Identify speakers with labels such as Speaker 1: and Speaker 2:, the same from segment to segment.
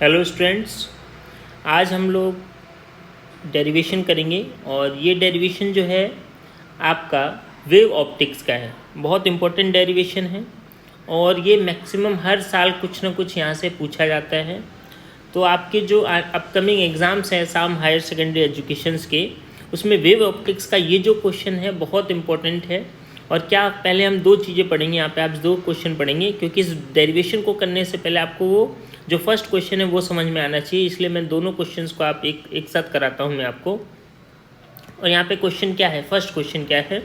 Speaker 1: Hello students, आज हम लोग डेरिवेशन करेंगे और ये डेरिवेशन जो है आपका वेव ऑप्टिक्स का है। बहुत इम्पोर्टेंट डेरिवेशन है और ये मैक्सिमम हर साल कुछ ना कुछ यहाँ से पूछा जाता है। तो आपके जो अपकमिंग एग्ज़ाम्स हैं साम हायर सेकेंडरी एजुकेशंस के, उसमें वेव ऑप्टिक्स का ये जो क्वेश्चन है बहुत इम्पोर्टेंट है। और क्या पहले हम दो चीज़ें पढ़ेंगे, यहाँ पे आप दो क्वेश्चन पढ़ेंगे, क्योंकि इस डेरिवेशन को करने से पहले आपको वो जो फर्स्ट क्वेश्चन है वो समझ में आना चाहिए, इसलिए मैं दोनों क्वेश्चंस को आप एक साथ कराता हूँ मैं आपको। और यहाँ पे क्वेश्चन क्या है, फर्स्ट क्वेश्चन क्या है?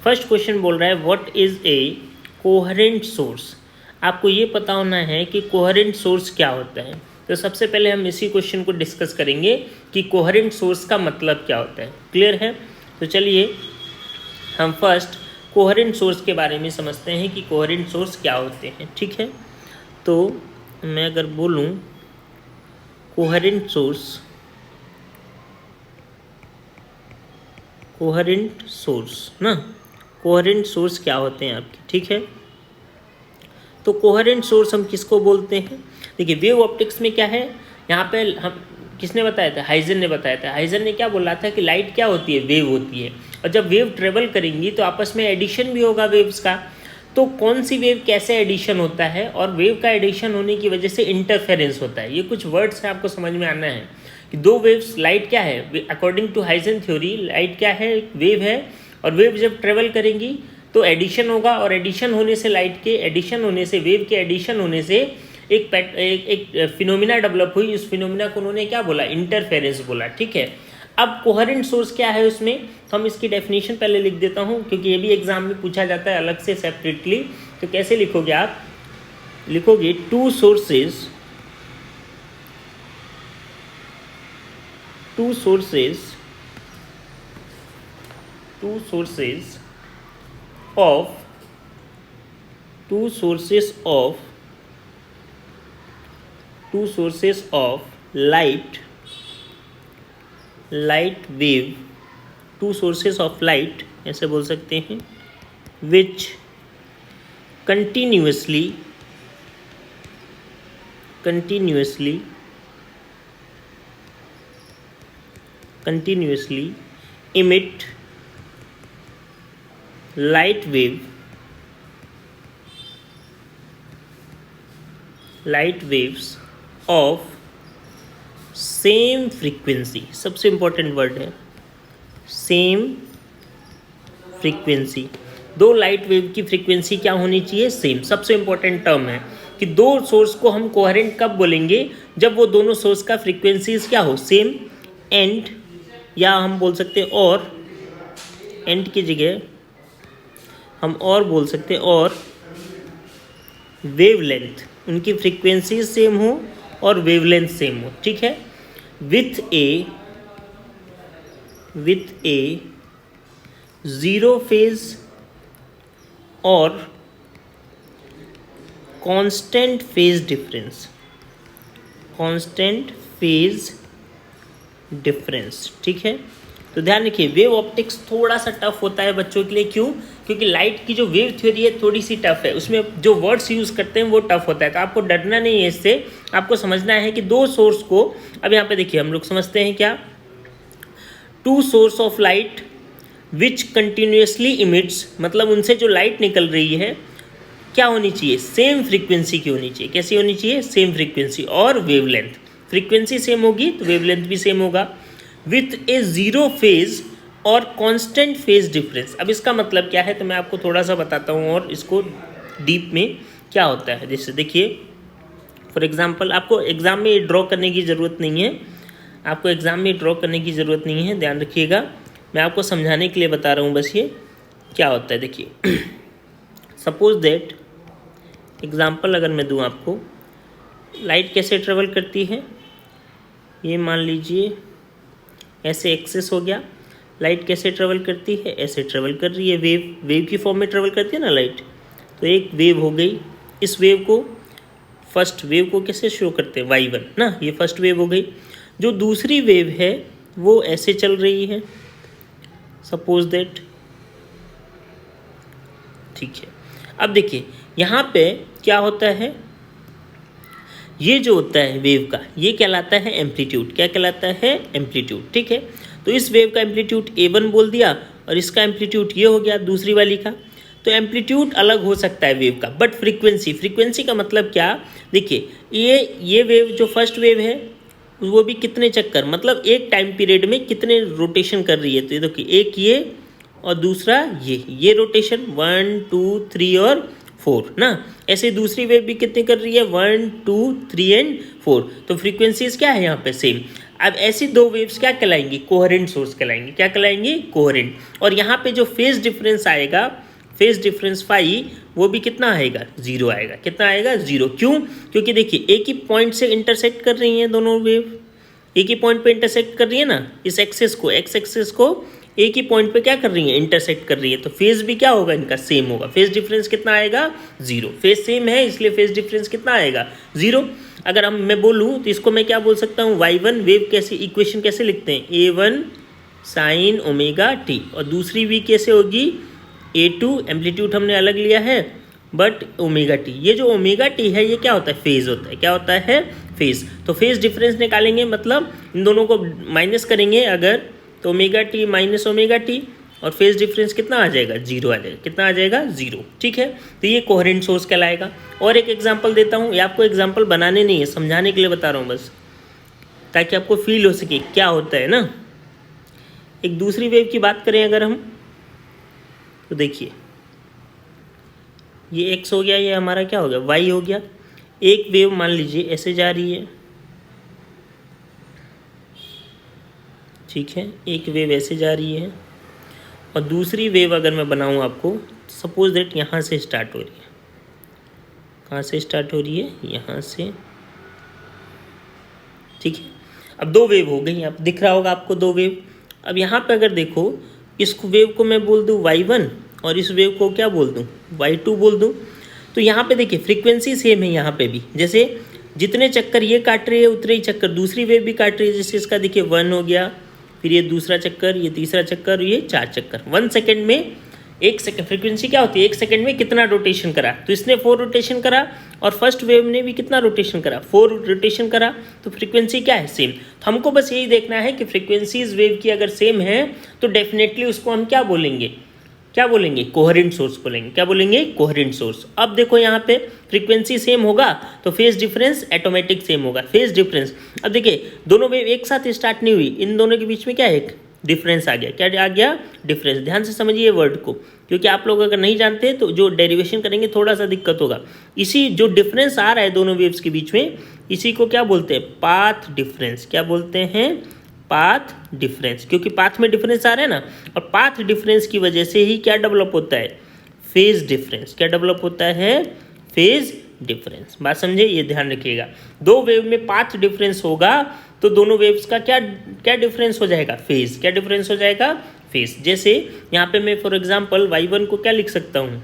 Speaker 1: फर्स्ट क्वेश्चन बोल रहा है what is a coherent source. आपको ये पता होना है कि कोहेरेंट सोर्स क्या होता है। तो सबसे पहले हम इसी क्वेश्चन को डिस्कस करेंगे कि कोहेरेंट सोर्स का मतलब क्या होता है। क्लियर है? तो चलिए हम फर्स्ट कोहेरेंट सोर्स के बारे में समझते हैं कि कोहेरेंट सोर्स क्या होते हैं। ठीक है, तो मैं अगर बोलूं कोहेरेंट सोर्स ना, कोहेरेंट सोर्स क्या होते हैं आपके। ठीक है, तो कोहेरेंट सोर्स हम किसको बोलते हैं? देखिए, वेव ऑप्टिक्स में क्या है, यहाँ पे हम किसने बताया था? हाइजन ने बताया था। हाइजन ने क्या बोला था कि लाइट क्या होती है? वेव होती है, और जब वेव ट्रेवल करेंगी तो आपस में एडिशन भी होगा वेव्स का। तो कौन सी वेव कैसे एडिशन होता है, और वेव का एडिशन होने की वजह से इंटरफेरेंस होता है। ये कुछ वर्ड्स हैं, आपको समझ में आना है कि दो वेव्स, लाइट क्या है according to Huygens theory, light क्या है? वेव है, और वेव जब ट्रेवल करेंगी तो एडिशन होगा, और एडिशन होने से लाइट के एडिशन होने से, वेव के एडिशन होने से एक फिनोमिना डेवलप हुई। उस फिनोमिना को उन्होंने क्या बोला? इंटरफेरेंस बोला। ठीक है, अब कोहेरेंट सोर्स क्या है उसमें, तो हम इसकी डेफिनेशन पहले लिख देता हूँ, क्योंकि ये भी एग्जाम में पूछा जाता है अलग से सेपरेटली। तो कैसे लिखोगे आप? लिखोगे two sources of light wave, two sources of light ऐसे बोल सकते हैं, which continuously emit light waves of same frequency. सबसे इंपॉर्टेंट वर्ड है सेम फ्रीक्वेंसी। दो लाइट वेव की फ्रीक्वेंसी क्या होनी चाहिए? सेम। सबसे इंपॉर्टेंट टर्म है कि दो सोर्स को हम कोहेरेंट कब बोलेंगे? जब वो दोनों सोर्स का फ्रीक्वेंसीज क्या हो? सेम। एंड, या हम बोल सकते हैं और, एंड की जगह हम और बोल सकते हैं, और वेवलेंथ, उनकी फ्रीक्वेंसीज सेम हो और वेवलेंथ सेम हो। ठीक है, विथ ए जीरो फेज और कांस्टेंट फेज डिफरेंस। ठीक है, तो ध्यान रखिए, वेव ऑप्टिक्स थोड़ा सा टफ होता है बच्चों के लिए। क्यों? क्योंकि लाइट की जो वेव थ्योरी है थोड़ी सी टफ है, उसमें जो वर्ड्स यूज़ करते हैं वो टफ होता है। तो आपको डरना नहीं है इससे, आपको समझना है कि दो सोर्स को, अब यहाँ पे देखिए हम लोग समझते हैं क्या, two source of light which continuously emits, मतलब उनसे जो लाइट निकल रही है क्या होनी चाहिए? सेम फ्रीक्वेंसी की होनी चाहिए। कैसी होनी चाहिए? सेम फ्रीक्वेंसी और वेवलेंथ। फ्रीक्वेंसी सेम होगी तो वेवलेंथ भी सेम होगा। विथ ए जीरो फेज और कांस्टेंट फेज डिफरेंस। अब इसका मतलब क्या है, तो मैं आपको थोड़ा सा बताता हूँ और इसको डीप में क्या होता है। जैसे देखिए, फॉर एग्जांपल, आपको एग्जाम में ड्रॉ करने की ज़रूरत नहीं है, ध्यान रखिएगा, मैं आपको समझाने के लिए बता रहा हूँ बस ये क्या होता है। देखिए सपोज दैट, एग्जांपल अगर मैं दूँ आपको, लाइट कैसे ट्रेवल करती है, ये मान लीजिए ऐसे एक्सेस हो गया। लाइट कैसे ट्रेवल करती है? ऐसे ट्रेवल कर रही है, वेव की फॉर्म में ट्रेवल करती है ना लाइट। तो एक वेव हो गई, इस वेव को, फर्स्ट वेव को कैसे शो करते हैं? y1 ना, ये फर्स्ट वेव हो गई। जो दूसरी वेव है वो ऐसे चल रही है, सपोज दैट। ठीक है, अब देखिए यहाँ पे क्या होता है ये जो होता है वेव का, ये कहलाता है एम्पलीट्यूड। क्या कहलाता है? एम्पलीट्यूड। ठीक है, तो इस वेव का एम्पलीट्यूड A1 बोल दिया और इसका एम्पलीट्यूड ये हो गया दूसरी वाली का। तो एम्पलीट्यूड अलग हो सकता है वेव का, बट फ्रीक्वेंसी का मतलब क्या? देखिए, ये वेव जो फर्स्ट वेव है वो भी कितने चक्कर, मतलब एक टाइम पीरियड में कितने रोटेशन कर रही है। तो ये देखिए, एक ये और दूसरा ये रोटेशन 1 2 3 और 4 ना। ऐसे दूसरी वेव भी कितने कर रही है? 1 2 3 एंड 4। तो फ्रीक्वेंसीज क्या है यहाँ पे? सेम। अब ऐसी दो वेव्स क्या कहलाएंगी? कोहेरेंट सोर्स कहलाएंगे। क्या कहलाएंगे? कोहेरेंट। और यहाँ पे जो फेज डिफरेंस आएगा, फेज डिफरेंस फाई, वो भी कितना आएगा? 0 आएगा। कितना आएगा? 0। क्यों? क्योंकि देखिए, एक ही पॉइंट से इंटरसेक्ट कर रही हैं दोनों वेव, एक ही पॉइंट पे इंटरसेक्ट कर रही है ना। इस एक्सिस को, एक्स एक्सिस को एक ही पॉइंट पे क्या कर रही है? इंटरसेक्ट कर रही है। तो फेज भी क्या होगा इनका? सेम होगा। फेज डिफरेंस कितना आएगा? 0। फेज सेम है इसलिए फेज डिफरेंस कितना आएगा? 0। अगर मैं बोलूँ तो इसको मैं क्या बोल सकता हूँ? y1 वेव कैसे, इक्वेशन कैसे लिखते हैं? A1 साइन ओमेगा टी, और दूसरी भी कैसे होगी? A2 एम्पलीट्यूड हमने अलग लिया है, बट ओमेगा टी। ये जो ओमेगा टी है ये क्या होता है? फेज होता है। क्या होता है? फेज। तो फेज डिफरेंस निकालेंगे, मतलब इन दोनों को माइनस करेंगे अगर, तो omega T minus omega T, और फेज डिफरेंस कितना आ जाएगा? 0 आ जाएगा। कितना आ जाएगा? 0। ठीक है, तो ये कोहेरेंट सोर्स कहलाएगा। और एक एग्जांपल देता हूँ, ये आपको एग्जांपल बनाने नहीं है, समझाने के लिए बता रहा हूँ बस, ताकि आपको फील हो सके क्या होता है ना। एक दूसरी वेव की बात करें अगर हम, तो देखिए ये x हो गया, ये हमारा क्या हो गया? y हो गया। एक वेव मान लीजिए ऐसे जा रही है, ठीक है, एक वेव ऐसे जा रही है, और दूसरी वेव अगर मैं बनाऊं आपको, सपोज दैट यहाँ से स्टार्ट हो रही है। कहाँ से स्टार्ट हो रही है? यहाँ से। ठीक है, अब दो वेव हो गई, आप दिख रहा होगा आपको दो वेव। अब यहाँ पे अगर देखो, इस वेव को मैं बोल दूँ y1 और इस वेव को क्या बोल दूँ? y2 बोल दूँ। तो यहाँ पे देखिए फ्रीक्वेंसी सेम है यहाँ पे भी, जैसे जितने चक्कर ये काट रही है उतने ही चक्कर दूसरी वेव भी काट रही है। जैसे इसका देखिए 1 हो गया, फिर ये दूसरा चक्कर, ये तीसरा चक्कर, ये 4 चक्कर। 1 सेकेंड में, 1 सेकेंड फ्रीक्वेंसी क्या होती है? 1 सेकेंड में कितना रोटेशन करा? तो इसने 4 रोटेशन करा, और फर्स्ट वेव ने भी कितना रोटेशन करा? 4 रोटेशन करा। तो फ्रीक्वेंसी क्या है? सेम। तो हमको बस यही देखना है कि फ्रीक्वेंसीज वेव की अगर सेम है तो डेफिनेटली उसको हम क्या बोलेंगे? क्या बोलेंगे? कोहेरेंट सोर्स बोलेंगे। क्या बोलेंगे? Coherent source. अब देखो यहाँ पे फ्रीक्वेंसी सेम होगा तो फेज डिफरेंस ऑटोमेटिक सेम होगा। फेज डिफरेंस, अब देखिए दोनों वेव एक साथ स्टार्ट नहीं हुई, इन दोनों के बीच में क्या है? एक डिफरेंस आ गया। क्या आ गया? डिफरेंस। ध्यान से समझिए वर्ड को, क्योंकि आप लोग अगर नहीं जानते तो जो डेरिवेशन करेंगे थोड़ा सा दिक्कत होगा। इसी जो डिफरेंस आ रहा है दोनों वेव्स के बीच में, इसी को क्या बोलते हैं? Path difference. क्या बोलते हैं? Path difference. क्योंकि पाथ में डिफरेंस आ रहा है ना, और पाथ डिफरेंस की वजह से ही क्या डेवलप होता है? Phase difference. क्या डेवलप होता है? Phase difference. बात समझे? ये ध्यान रखिएगा। दो वेव में पाथ डिफरेंस होगा तो दोनों वेव्स का क्या क्या डिफरेंस हो जाएगा? फेज। क्या डिफरेंस हो जाएगा? फेज। जैसे यहाँ पे मैं फॉर एग्जांपल y1 को क्या लिख सकता हूँ?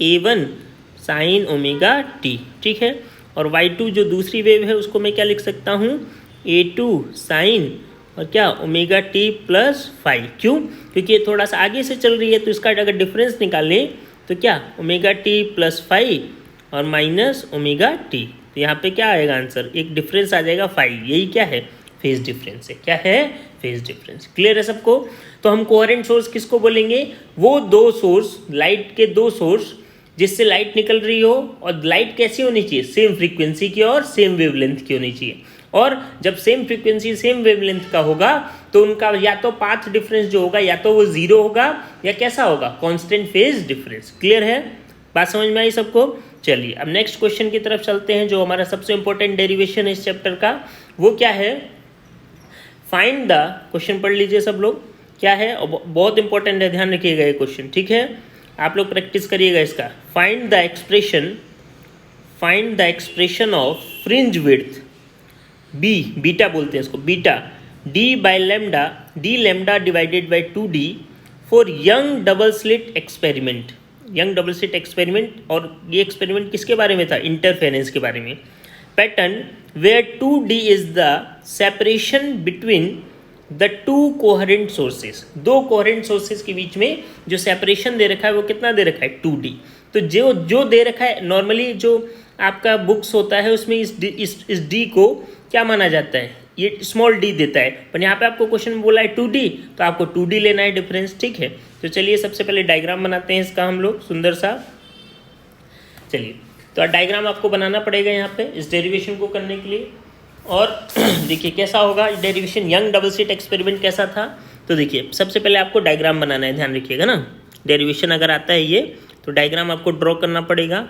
Speaker 1: A1 sine omega T. ठीक है, और y2 जो दूसरी वेव है उसको मैं क्या लिख सकता हूँ? A2 साइन और क्या? Omega T plus 5। क्यों? क्योंकि ये थोड़ा सा आगे से चल रही है, तो इसका अगर डिफरेंस निकालें तो क्या? ओमेगा टी प्लस 5 और माइनस ओमेगा टी। तो यहाँ पे क्या आएगा आंसर? एक डिफरेंस आ जाएगा 5। यही क्या है? फेज डिफरेंस है। क्या है? Phase difference. क्लियर है सबको? तो हम कोहेरेंट सोर्स किसको बोलेंगे? वो दो सोर्स, लाइट के दो सोर्स जिससे लाइट निकल रही हो, और लाइट कैसी होनी चाहिए? सेम फ्रीक्वेंसी की और सेम वेवलेंथ की होनी चाहिए। और जब सेम फ्रीक्वेंसी सेम वेवलेंथ का होगा तो उनका या तो पाथ डिफरेंस जो होगा या तो वो 0 होगा, या कैसा होगा? Constant phase difference. क्लियर है? बात समझ में आई सबको? चलिए अब नेक्स्ट क्वेश्चन की तरफ चलते हैं, जो हमारा सबसे इंपॉर्टेंट डेरिवेशन है इस चैप्टर का। वो क्या है? फाइंड द, क्वेश्चन पढ़ लीजिए सब लोग, क्या है? बहुत इंपॉर्टेंट है, ध्यान रखिएगा ये क्वेश्चन। ठीक है, आप लोग प्रैक्टिस करिएगा इसका। Find the expression of fringe width B, beta बोलते हैं इसको, beta D by lambda, D lambda divided by 2d for Young double slit experiment. Young double slit experiment, और ये एक्सपेरिमेंट किसके बारे में था? इंटरफेरेंस के बारे में। Pattern where 2d is the separation between the two coherent sources. दो कोहेरेंट सोर्सेज के बीच में जो सेपरेशन दे रखा है वो कितना दे रखा है? 2d। तो जो दे रखा है, नॉर्मली जो आपका बुक्स होता है उसमें इस डी को क्या माना जाता है, ये स्मॉल डी देता है, पर यहाँ पे आपको क्वेश्चन में बोला है 2D, तो आपको 2D लेना है डिफरेंस, ठीक है। तो चलिए सबसे पहले डायग्राम बनाते हैं इसका हम लोग सुंदर सा। चलिए तो डायग्राम आपको बनाना पड़ेगा यहाँ पे इस डेरिवेशन को करने के लिए। और देखिए कैसा होगा derivation, young double slit experiment कैसा था। तो देखिए सबसे पहले आपको डायग्राम बनाना है, ध्यान रखिएगा ना। डेरिवेशन अगर आता है ये तो डायग्राम आपको ड्रॉ करना पड़ेगा।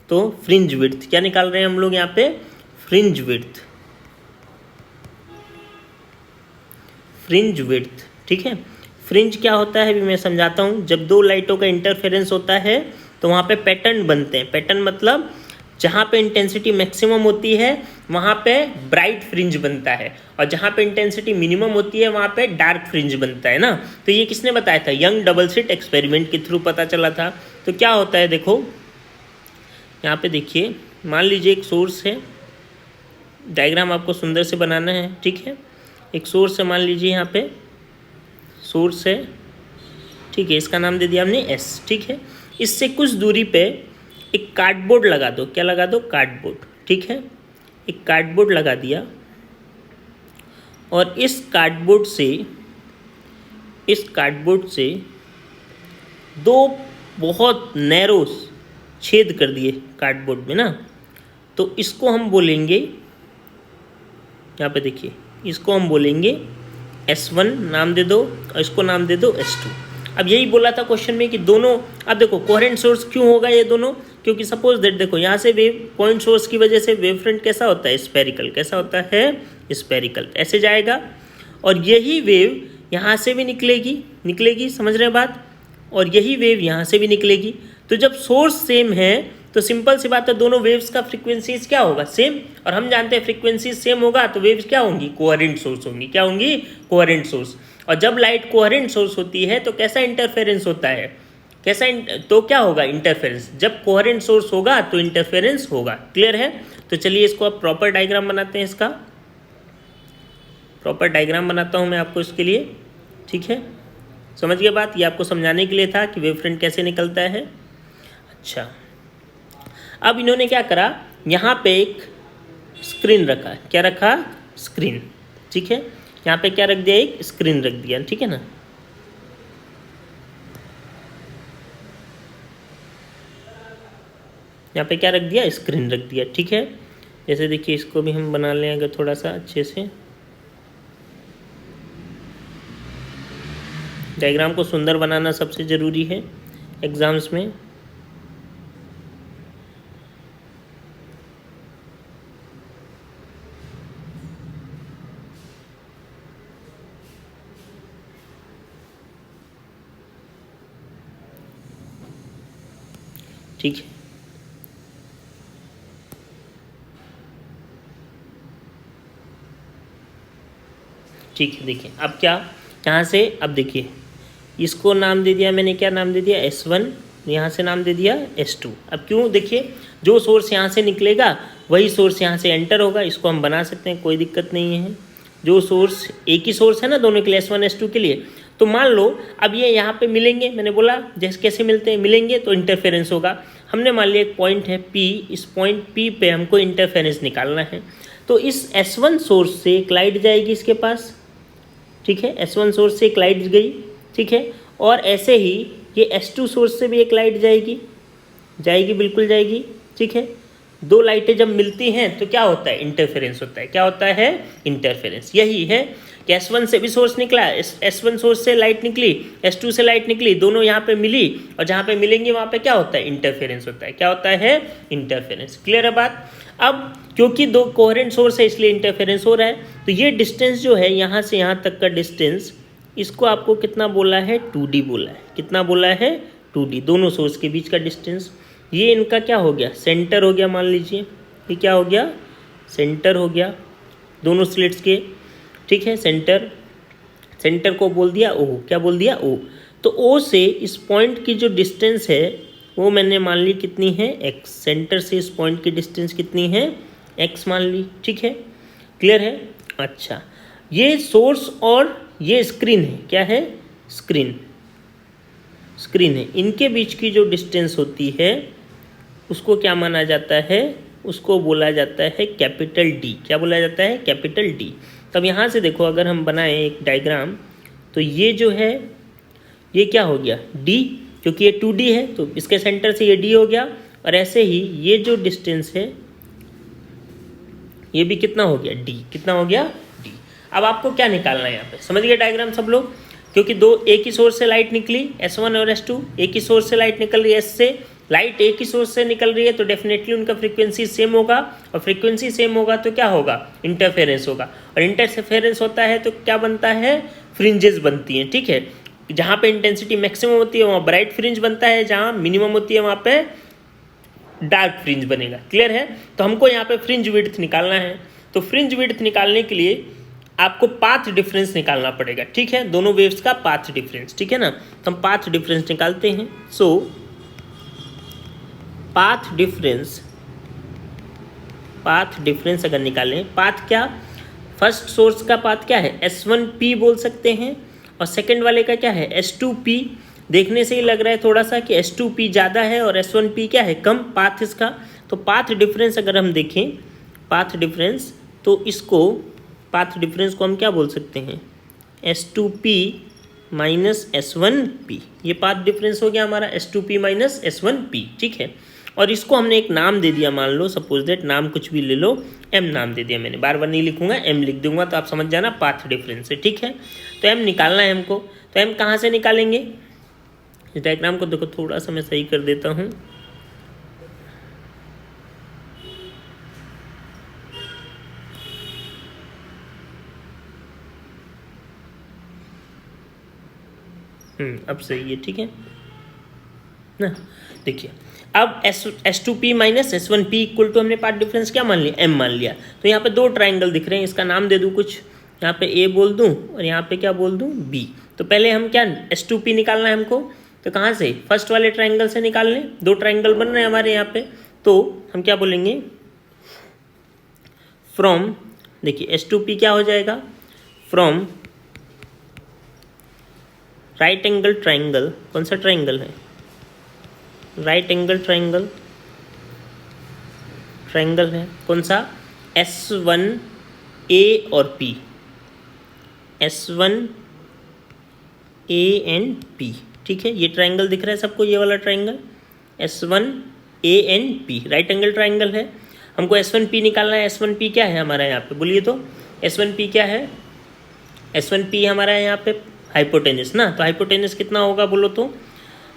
Speaker 1: तो फ्रिंज विड्थ क्या निकाल रहे हैं हम लोग यहाँ पे, फ्रिंज विड्थ, फ्रिंज विड्थ, ठीक है। फ्रिंज क्या होता है अभी मैं समझाता हूँ। जब दो लाइटों का इंटरफेरेंस होता है तो वहाँ पे पैटर्न बनते हैं। पैटर्न मतलब जहाँ पे इंटेंसिटी मैक्सिमम होती है वहाँ पे ब्राइट फ्रिंज बनता है, और जहाँ पे इंटेंसिटी मिनिमम होती है वहाँ पे डार्क फ्रिंज बनता है ना। तो ये किसने बताया था, यंग डबल स्लिट एक्सपेरिमेंट के थ्रू पता चला था। तो क्या होता है देखो यहाँ पे देखिए, मान लीजिए एक सोर्स है, डायग्राम आपको सुंदर से बनाना है, ठीक है। एक सोर्स है, मान लीजिए यहाँ पे सोर्स है, ठीक है, इसका नाम दे दिया हमने एस, ठीक है। इससे कुछ दूरी पे एक कार्डबोर्ड लगा दो, क्या लगा दो, कार्डबोर्ड, ठीक है। एक कार्डबोर्ड लगा दिया और इस कार्डबोर्ड से दो बहुत नैरो छेद कर दिए कार्डबोर्ड में ना। तो इसको हम बोलेंगे, यहाँ पे देखिए, इसको हम बोलेंगे S1 नाम दे दो और इसको नाम दे दो S2। अब यही बोला था क्वेश्चन में कि दोनों, अब देखो कोहेरेंट सोर्स क्यों होगा ये दोनों, क्योंकि सपोज दैट देखो यहाँ से वेव पॉइंट सोर्स की वजह से वेव फ्रंट कैसा होता है, स्फेरिकल, कैसा होता है, स्फेरिकल, ऐसे जाएगा। और यही वेव यहाँ से भी निकलेगी, समझ रहे बात, और यही वेव यहाँ से भी निकलेगी। तो जब सोर्स सेम है तो सिंपल सी बात है, दोनों वेव्स का फ्रीक्वेंसीज क्या होगा, सेम। और हम जानते हैं फ्रीक्वेंसी सेम होगा तो वेव्स क्या होंगी, कोहेरेंट सोर्स होंगी, क्या होंगी, कोहेरेंट सोर्स। और जब लाइट कोहेरेंट सोर्स होती है तो कैसा इंटरफेरेंस होता है, तो क्या होगा, इंटरफेरेंस। जब कोहेरेंट सोर्स होगा तो इंटरफेरेंस होगा, क्लियर है। तो चलिए इसको अब प्रॉपर डायग्राम बनाते हैं, इसका प्रॉपर डायग्राम बनाता हूँ मैं आपको इसके लिए, ठीक है। समझ गए बात, ये आपको समझाने के लिए था कि वेव फ्रंट कैसे निकलता है। अच्छा, अब इन्होंने क्या करा, यहाँ पे एक स्क्रीन रखा, क्या रखा, स्क्रीन, ठीक है। यहाँ पे क्या रख दिया, एक स्क्रीन रख दिया, ठीक है ना। यहाँ पे क्या रख दिया, स्क्रीन रख दिया, ठीक है। जैसे देखिए इसको भी हम बना लें अगर थोड़ा सा अच्छे से, डायग्राम को सुंदर बनाना सबसे ज़रूरी है एग्जाम्स में। ठीक है, ठीक है। देखिए अब क्या, यहाँ से अब देखिए इसको नाम दे दिया मैंने, क्या नाम दे दिया, S1, यहाँ से नाम दे दिया S2। अब क्यों, देखिए जो सोर्स यहाँ से निकलेगा वही सोर्स यहाँ से एंटर होगा, इसको हम बना सकते हैं, कोई दिक्कत नहीं है। जो सोर्स, एक ही सोर्स है ना दोनों के लिए, S1 S2 के लिए। तो मान लो अब ये यहाँ पे मिलेंगे, मैंने बोला जैसे कैसे मिलते हैं, मिलेंगे तो इंटरफेरेंस होगा। हमने मान लिया एक पॉइंट है P, इस पॉइंट P पे हमको इंटरफेरेंस निकालना है। तो इस S1 सोर्स से एक लाइट जाएगी इसके पास, ठीक है, S1 सोर्स से एक लाइट गई, ठीक है। और ऐसे ही ये S2 सोर्स से भी एक लाइट जाएगी, बिल्कुल जाएगी, ठीक है। दो लाइटें जब मिलती हैं तो क्या होता है, इंटरफेरेंस होता है, क्या होता है, इंटरफेरेंस। यही है कि S1 से भी सोर्स निकला, S1 सोर्स से लाइट निकली, S2 से लाइट निकली, दोनों यहाँ पे मिली, और जहाँ पे मिलेंगी वहाँ पे क्या होता है, इंटरफेरेंस होता है, क्या होता है, इंटरफेरेंस। क्लियर है बात। अब क्योंकि दो कोहेरेंट सोर्स है इसलिए इंटरफेरेंस हो रहा है। तो ये डिस्टेंस जो है यहाँ से यहाँ तक का डिस्टेंस, इसको आपको कितना बोला है, 2D बोला है, कितना बोला है, 2D, दोनों सोर्स के बीच का डिस्टेंस। ये इनका क्या हो गया, सेंटर हो गया, मान लीजिए ये क्या हो गया, सेंटर हो गया दोनों स्लिट्स के, ठीक है। सेंटर को बोल दिया O, क्या बोल दिया, O। तो O से इस पॉइंट की जो डिस्टेंस है वो मैंने मान ली कितनी है, x। सेंटर से इस पॉइंट की डिस्टेंस कितनी है, x मान ली, ठीक है, क्लियर है। अच्छा, ये सोर्स और ये स्क्रीन है, क्या है, स्क्रीन है, इनके बीच की जो डिस्टेंस होती है उसको क्या माना जाता है, उसको बोला जाता है कैपिटल डी। क्या बोला जाता है, कैपिटल डी। तब यहाँ से देखो, अगर हम बनाएं एक डायग्राम, तो ये जो है ये क्या हो गया, डी, क्योंकि ये 2D है तो इसके सेंटर से ये डी हो गया। और ऐसे ही ये जो डिस्टेंस है ये भी कितना हो गया, डी। कितना हो गया, डी। अब आपको क्या निकालना है यहाँ पे, समझ गए डायग्राम सब लोग? क्योंकि दो एक ही सोर्स से लाइट निकली, S1 और S2, एक ही सोर्स से लाइट निकल रही है, S से लाइट एक ही सोर्स से निकल रही है, तो डेफिनेटली उनका फ्रीक्वेंसी सेम होगा। और फ्रीक्वेंसी सेम होगा तो क्या होगा, इंटरफेरेंस होगा। और इंटरफेरेंस होता है तो क्या बनता है, फ्रिंजेस बनती हैं। ठीक है, जहाँ पे इंटेंसिटी मैक्सिमम होती है वहाँ ब्राइट फ्रिंज बनता है, जहाँ मिनिमम होती है वहाँ पे डार्क फ्रिंज बनेगा। क्लियर है? तो हमको यहाँ पे फ्रिंज विड्थ निकालना है। तो फ्रिंज विड्थ निकालने के लिए आपको पाथ डिफरेंस निकालना पड़ेगा। ठीक है, दोनों वेव्स का पाथ डिफरेंस। ठीक है ना, तो हम पाथ डिफरेंस निकालते हैं। सो पाथ डिफरेंस अगर निकालें, पाथ क्या, फर्स्ट सोर्स का पाथ क्या है, S1P बोल सकते हैं, और सेकंड वाले का क्या है, S2P। देखने से ही लग रहा है थोड़ा सा कि S2P ज़्यादा है और S1P क्या है, कम पाथ इसका। तो पाथ डिफरेंस अगर हम देखें, पाथ डिफरेंस, तो इसको पाथ डिफरेंस को हम क्या बोल सकते हैं, S2P माइनस S1P। ये पाथ डिफरेंस हो गया हमारा, S2P माइनस S1P। ठीक है, और इसको हमने एक नाम दे दिया, मान लो सपोज दैट, नाम कुछ भी ले लो, M नाम दे दिया मैंने, बार बार नहीं लिखूंगा, M लिख दूंगा तो आप समझ जाना पाथ डिफरेंस है। ठीक है, तो M निकालना है हमको। तो M कहाँ से निकालेंगे, इस डायग्राम को देखो, थोड़ा सा मैं सही कर देता हूँ। अब सही है। ठीक है ना, देखिए अब S2P minus S1P equal to हमने पाथ डिफरेंस क्या मान लिया, M मान लिया। तो यहाँ पे दो ट्राइंगल दिख रहे हैं, इसका नाम दे दूँ कुछ, यहाँ पे A बोल दूँ और यहाँ पे क्या बोल दूँ, B। तो पहले हम क्या, S2P निकालना है हमको, तो कहाँ से, फर्स्ट वाले ट्राइंगल से निकाल लें। दो ट्राइंगल बन रहे हैं हमारे यहाँ पे, तो हम क्या बोलेंगे, फ्रॉम, देखिए S2P क्या हो जाएगा, फ्रॉम राइट एंगल ट्राइंगल, कौन सा ट्राइंगल है, राइट एंगल ट्राइंगल है, कौन सा, S1A और P, S1A एंड P। ठीक है, ये ट्राइंगल दिख रहा है सबको, ये वाला triangle S1A and P right angle triangle है। हमको S1P निकालना है। S1P क्या है हमारा यहाँ पे, बोलिए तो, S1P क्या है, S1P हमारा है यहाँ पे हाइपोटेनस ना। तो हाइपोटेनस कितना होगा बोलो तो,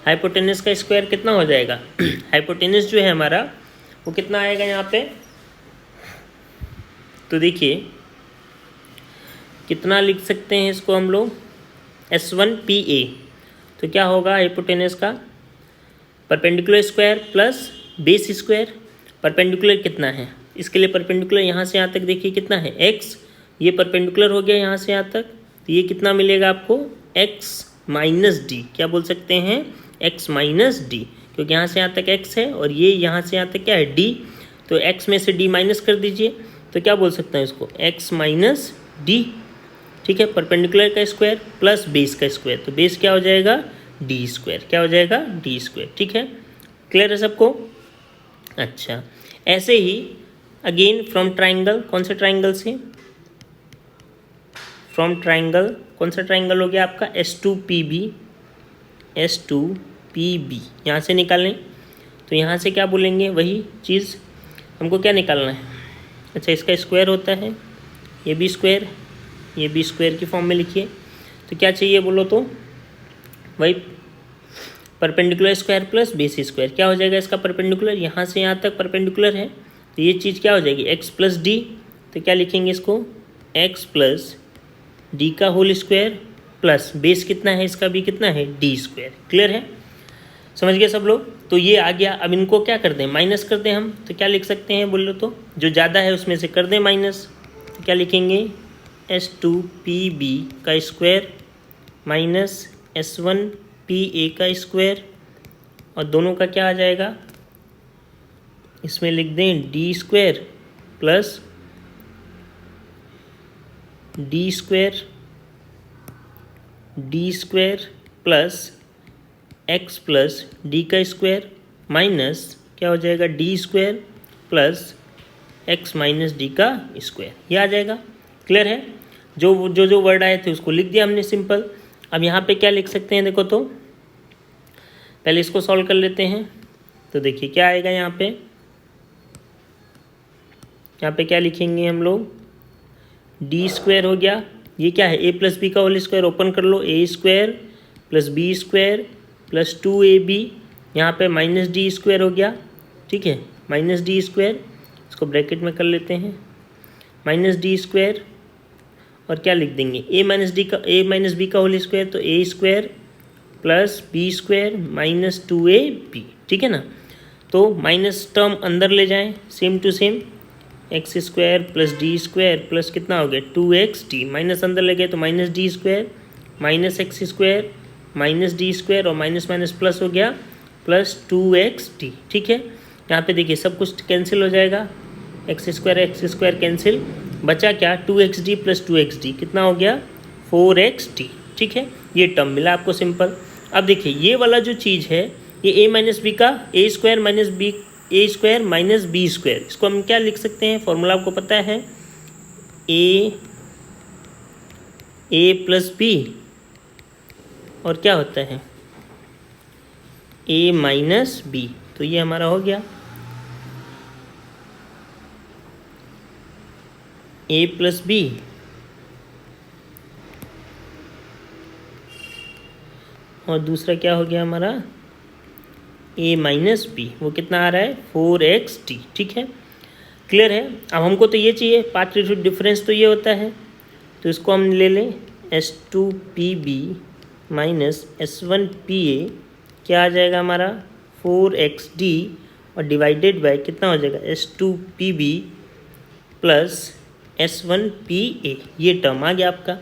Speaker 1: हाइपोटेनस का स्क्वायर कितना हो जाएगा, हाइपोटेनस जो है हमारा वो कितना आएगा यहाँ पे, तो देखिए कितना लिख सकते हैं इसको हम लोग, S1PA। तो क्या होगा हाइपोटेनस का, perpendicular square plus base square. Perpendicular कितना है, इसके लिए परपेंडिकुलर यहाँ से यहाँ तक देखिए कितना है, x। ये परपेंडिकुलर हो गया यहाँ से यहाँ तक, तो ये कितना मिलेगा आपको, x माइनस डी। क्या बोल सकते हैं, x माइनस डी, क्योंकि यहाँ से यहाँ तक x है और ये यहाँ से यहाँ तक क्या है, d। तो x में से d माइनस कर दीजिए, तो क्या बोल सकते हैं इसको, x माइनस डी। ठीक है, परपेंडिकुलर का स्क्वायर प्लस बेस का स्क्वायर, तो बेस क्या हो जाएगा, डी स्क्वायर। क्या हो जाएगा, डी स्क्वायर। ठीक है, क्लियर है सबको? अच्छा, ऐसे ही अगेन फ्रॉम ट्राइंगल, कौन से ट्राइंगल से, फ्रॉम ट्राइंगल, कौन सा ट्राइंगल हो गया आपका, S2PB, S2PB यहाँ से निकालें। तो यहाँ से क्या बोलेंगे, वही चीज़ हमको क्या निकालना है, अच्छा इसका स्क्वायर होता है, ये भी स्क्वायर, ये भी स्क्वायर की फॉर्म में लिखिए। तो क्या चाहिए बोलो तो, वही perpendicular square plus base square. क्या हो जाएगा इसका परपेंडिकुलर, यहाँ से यहाँ तक परपेंडिकुलर है, तो ये चीज़ क्या हो जाएगी, x प्लस डी। तो क्या लिखेंगे इसको, x प्लस डी का होल स्क्वायर प्लस बेस कितना है इसका भी कितना है, डी स्क्वायर। क्लियर है, समझ गए सब लोग? तो ये आ गया। अब इनको क्या कर दें, माइनस कर दें हम। तो क्या लिख सकते हैं बोलो तो, जो ज़्यादा है उसमें से कर दें माइनस। तो क्या लिखेंगे, S2PB का स्क्वायर माइनस S1PA का स्क्वायर, और दोनों का क्या आ जाएगा, इसमें लिख दें D square plus D square plus x plus D का स्क्वायर माइनस क्या हो जाएगा, D square plus x minus D का स्क्वायर, ये आ जाएगा। क्लियर है। जो वर्ड आए थे उसको लिख दिया हमने सिंपल। अब यहाँ पे क्या लिख सकते हैं, देखो तो पहले इसको सॉल्व कर लेते हैं। तो देखिए क्या आएगा यहाँ पे क्या लिखेंगे हम लोग, डी स्क्वायर हो गया, ये क्या है, ए प्लस बी का होल स्क्वायर, ओपन कर लो, A square plus B square plus 2ab, यहाँ पे माइनस डी स्क्वायर हो गया, ठीक है, माइनस डी स्क्वायर, इसको ब्रैकेट में कर लेते हैं, माइनस डी स्क्वायर, और क्या लिख देंगे, ए माइनस बी का होल स्क्वायर, तो A square plus B square minus 2ab, ठीक है ना। तो माइनस टर्म अंदर ले जाएं, same to same, X square plus D square plus कितना हो गया 2xd, माइनस अंदर ले गए तो minus D square minus X square minus D square और माइनस माइनस प्लस हो गया प्लस 2xd, ठीक है। यहाँ पे देखिए सब कुछ कैंसिल हो जाएगा, एक्स स्क्वायर कैंसिल, बचा क्या 2xd प्लस 2xd, कितना हो गया 4xd, ठीक है। ये टर्म मिला आपको सिंपल। अब देखिए ये वाला जो चीज़ है, ये ए माइनस बी का ए स्क्वायर माइनस बी स्क्वायर, इसको हम क्या लिख सकते हैं, फॉर्मूला आपको पता है, ए प्लस बी और क्या होता है ए माइनस बी, तो ये हमारा हो गया ए प्लस बी और दूसरा क्या हो गया हमारा ए माइनस बी, वो कितना आ रहा है 4xd, ठीक है। क्लियर है। अब हमको तो ये चाहिए, पार्ट डिफरेंस तो ये होता है, तो इसको हम ले लें S2PB माइनस S1PA, क्या आ जाएगा हमारा 4xd और डिवाइडेड बाय कितना हो जाएगा S2PB प्लस S1PA, ये टर्म आ गया आपका।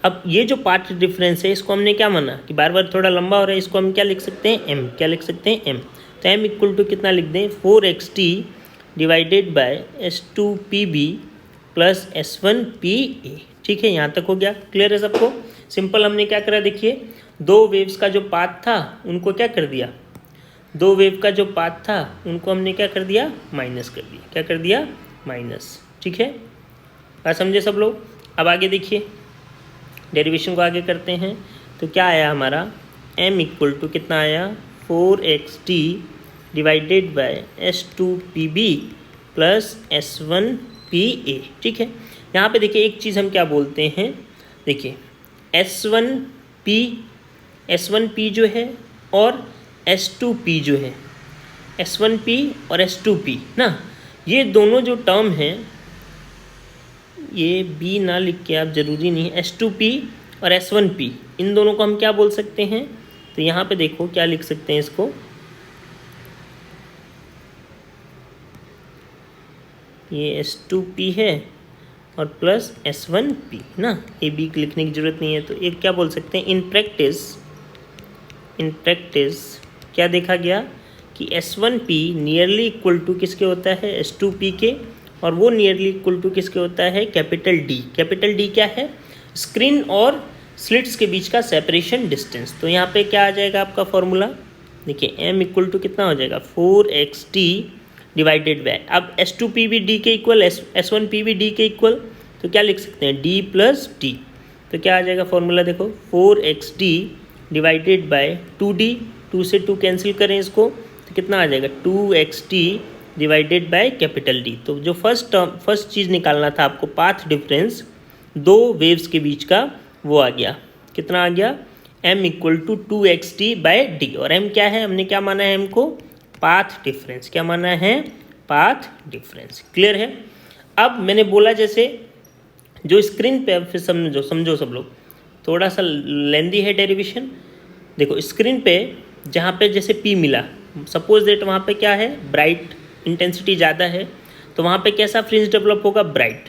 Speaker 1: अब ये जो पार्ट डिफरेंस है इसको हमने क्या माना कि बार बार थोड़ा लंबा हो रहा है, इसको हम क्या लिख सकते हैं m, क्या लिख सकते हैं m, तो m इक्वल टू कितना लिख दें 4xd divided by S2PB plus S1PA, ठीक है। यहाँ तक हो गया, क्लियर है सबको। सिंपल हमने क्या करा, देखिए दो वेव्स का जो पाथ था उनको क्या कर दिया, दो वेव का जो पाथ था उनको हमने क्या कर दिया, माइनस कर दिया, क्या कर दिया माइनस, ठीक है। बात समझे सब लोग। अब आगे देखिए डेरिवेशन को आगे करते हैं, तो क्या आया हमारा m इक्वल टू कितना आया 4xd divided by S2PB plus S1PA, ठीक है। यहाँ पे देखिए एक चीज़ हम क्या बोलते हैं, देखिए S1P जो है और S2P जो है, S1P और S2P ना, ये दोनों जो टर्म हैं, ये B ना लिख के आप ज़रूरी नहीं, S2P और S1P, इन दोनों को हम क्या बोल सकते हैं, तो यहाँ पे देखो क्या लिख सकते हैं इसको, ये S2P है और प्लस S1P ना, ये B लिखने की ज़रूरत नहीं है। तो एक क्या बोल सकते हैं, इन प्रैक्टिस क्या देखा गया कि S1P नियरली इक्वल टू किसके होता है S2P के, और वो नियरली इक्वल टू किसके होता है कैपिटल D। कैपिटल D क्या है, स्क्रीन और स्लिट्स के बीच का सेपरेशन डिस्टेंस। तो यहाँ पे क्या आ जाएगा आपका फॉर्मूला, देखिए m इक्वल टू कितना हो जाएगा 4xd डिवाइडेड बाय, अब S2P भी D के इक्वल, S1P भी D के इक्वल, तो क्या लिख सकते हैं D प्लस D, तो क्या आ जाएगा फॉर्मूला देखो 4xd डिवाइडेड बाय 2D, 2 से 2 कैंसिल करें इसको, तो कितना आ जाएगा 2xd divided by capital D। तो जो फर्स्ट चीज़ निकालना था आपको, पाथ डिफरेंस दो वेव्स के बीच का, वो आ गया, कितना आ गया m equal to 2xd by d, और m क्या है, हमने क्या माना है m को, पाथ डिफरेंस, क्या माना है पाथ डिफरेंस। क्लियर है। अब मैंने बोला जैसे जो स्क्रीन पे, फिर समझो सब लोग, थोड़ा सा लेंदी है डेरिवेशन। देखो स्क्रीन पे जहाँ पे जैसे P मिला, सपोज दैट वहाँ पे क्या है ब्राइट इंटेंसिटी ज़्यादा है, तो वहाँ पे कैसा फ्रिंज डेवलप होगा ब्राइट,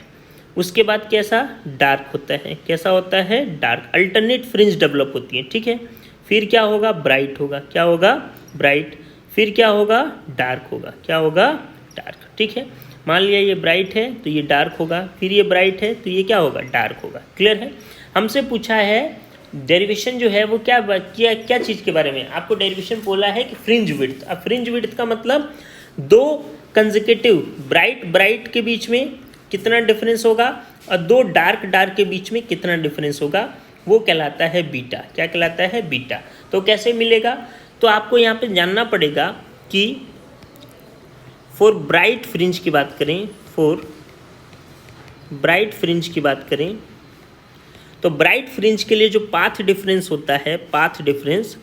Speaker 1: उसके बाद कैसा डार्क होता है, कैसा होता है डार्क, अल्टरनेट फ्रिंज डेवलप होती है, ठीक है। फिर क्या होगा ब्राइट होगा, क्या होगा ब्राइट, फिर क्या होगा डार्क होगा, क्या होगा डार्क, ठीक है। मान लिया ये ब्राइट है तो ये डार्क होगा, फिर ये ब्राइट है तो ये क्या होगा डार्क होगा। क्लियर है। हमसे पूछा है डेरिवेशन जो है वो क्या चीज़ के बारे में, आपको डेरिवेशन बोला है कि फ्रिंज विड्थ। अब फ्रिंज विड्थ का मतलब दो कंसेक्यूटिव ब्राइट के बीच में कितना डिफरेंस होगा और दो डार्क के बीच में कितना डिफरेंस होगा, वो कहलाता है बीटा। क्या कहलाता है? बीटा। तो कैसे मिलेगा? तो आपको यहाँ पे जानना पड़ेगा कि फॉर ब्राइट फ्रिंज की बात करें, तो ब्राइट फ्रिंज के लिए जो पाथ डिफरेंस होता है, पाथ डिफरेंस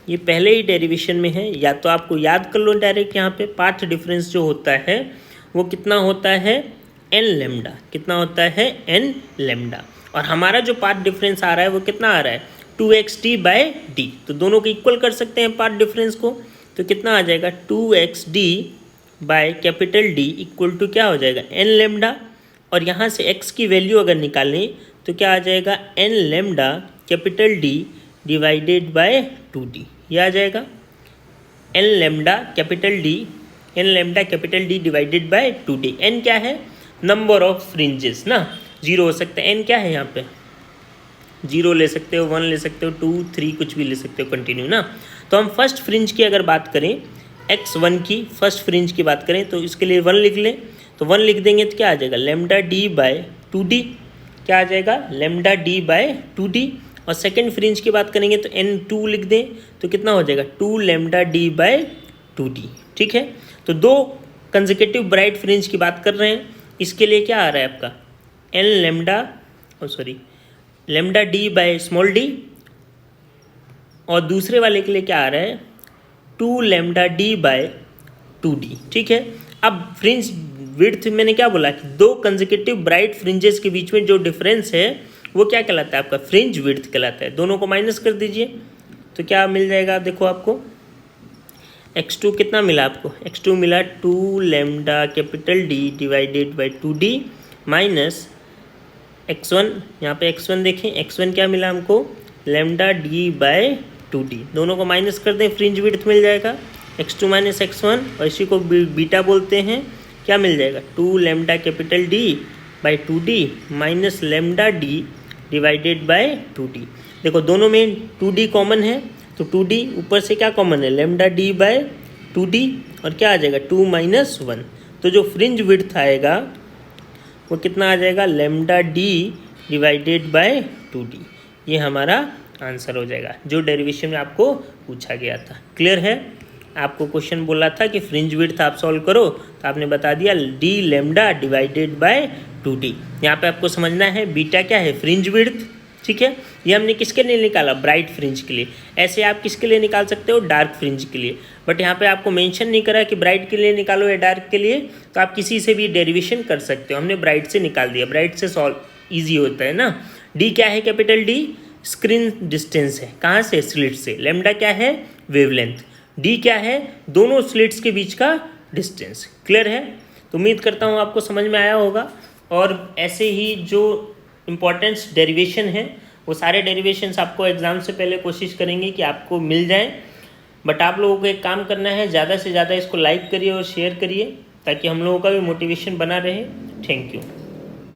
Speaker 1: ये पहले ही डेरिवेशन में है, या तो आपको याद कर लो डायरेक्ट। यहाँ पे पाथ डिफरेंस जो होता है वो कितना होता है? N lambda. कितना होता है? N lambda. और हमारा जो पाथ डिफरेंस आ रहा है वो कितना आ रहा है? 2xd/d। तो दोनों को इक्वल कर सकते हैं पाथ डिफरेंस को। तो कितना आ जाएगा? 2xd/D इक्वल टू क्या हो जाएगा? N lambda. और यहाँ से x की वैल्यू अगर निकालें तो क्या आ जाएगा? N lambda D divided by 2d। ये आ जाएगा N lambda D divided by 2d। N क्या है? नंबर ऑफ फ्रिंजेस ना, 0 हो सकता है। एन क्या है? यहाँ पे 0 ले सकते हो, 1 ले सकते हो, 2, 3 कुछ भी ले सकते हो, कंटिन्यू ना। तो हम फर्स्ट फ्रिंज की अगर बात करें, x1 की फर्स्ट फ्रिंज की बात करें तो इसके लिए 1 लिख लें। तो 1 लिख देंगे तो क्या आ जाएगा? Lambda D/2d। क्या आ जाएगा? Lambda D/2d। और सेकेंड फ्रिंज की बात करेंगे तो n2 लिख दें तो कितना हो जाएगा? 2 लेमडा D/2d। ठीक है, तो दो कंसेक्यूटिव ब्राइट फ्रिंज की बात कर रहे हैं। इसके लिए क्या आ रहा है आपका? N lambda D/d। और दूसरे वाले के लिए क्या आ रहा है? 2 लेमडा D/2d। ठीक है, अब फ्रिंज विड्थ मैंने क्या बोला कि दो कंसेक्यूटिव ब्राइट फ्रिंजेस के बीच में जो डिफरेंस है वो क्या कहलाता है? आपका फ्रिंज विड्थ कहलाता है। दोनों को माइनस कर दीजिए तो क्या मिल जाएगा? देखो आपको x2 कितना मिला आपको? x2 मिला 2 lambda D divided by 2d minus x1। यहाँ पे x1 देखें, x1 क्या मिला हमको? Lambda D/2d। दोनों को माइनस कर दें, फ्रिंज विड्थ मिल जाएगा x2 माइनस x1, और इसी को बीटा बोलते हैं। क्या मिल जाएगा? 2 lambda D/2d minus lambda D divided by 2d। देखो दोनों में 2d कॉमन है, तो 2d ऊपर से क्या कॉमन है? Lambda D/2d। और क्या आ जाएगा? 2 माइनस 1। तो जो फ्रिंज विड्थ आएगा वो कितना आ जाएगा? Lambda D divided by 2d। ये हमारा आंसर हो जाएगा जो डेरिवेशन में आपको पूछा गया था। क्लियर है? आपको क्वेश्चन बोला था कि फ्रिंज विड्थ आप सॉल्व करो, तो आपने बता दिया d lambda divided by 2d। यहाँ पे आपको समझना है बीटा क्या है? Fringe width. ठीक है, ये हमने किसके लिए निकाला? ब्राइट फ्रिंज के लिए। ऐसे आप किसके लिए निकाल सकते हो? डार्क फ्रिंज के लिए। बट यहाँ पे आपको मेंशन नहीं करा कि ब्राइट के लिए निकालो या डार्क के लिए, तो आप किसी से भी डेरिवेशन कर सकते हो। हमने ब्राइट से निकाल दिया, ब्राइट से सॉल्व ईजी होता है ना। डी क्या है? D स्क्रीन डिस्टेंस है, कहाँ से? स्लिट से। लेमडा क्या है? वेवलेंथ। डी क्या है? दोनों स्लिट्स के बीच का डिस्टेंस। क्लियर है? तो उम्मीद करता हूँ आपको समझ में आया होगा। और ऐसे ही जो इम्पोर्टेंट्स डेरिवेशन है वो सारे डेरिवेशंस आपको एग्ज़ाम से पहले कोशिश करेंगे कि आपको मिल जाएं। बट आप लोगों को एक काम करना है, ज़्यादा से ज़्यादा इसको लाइक करिए और शेयर करिए ताकि हम लोगों का भी मोटिवेशन बना रहे। Thank you.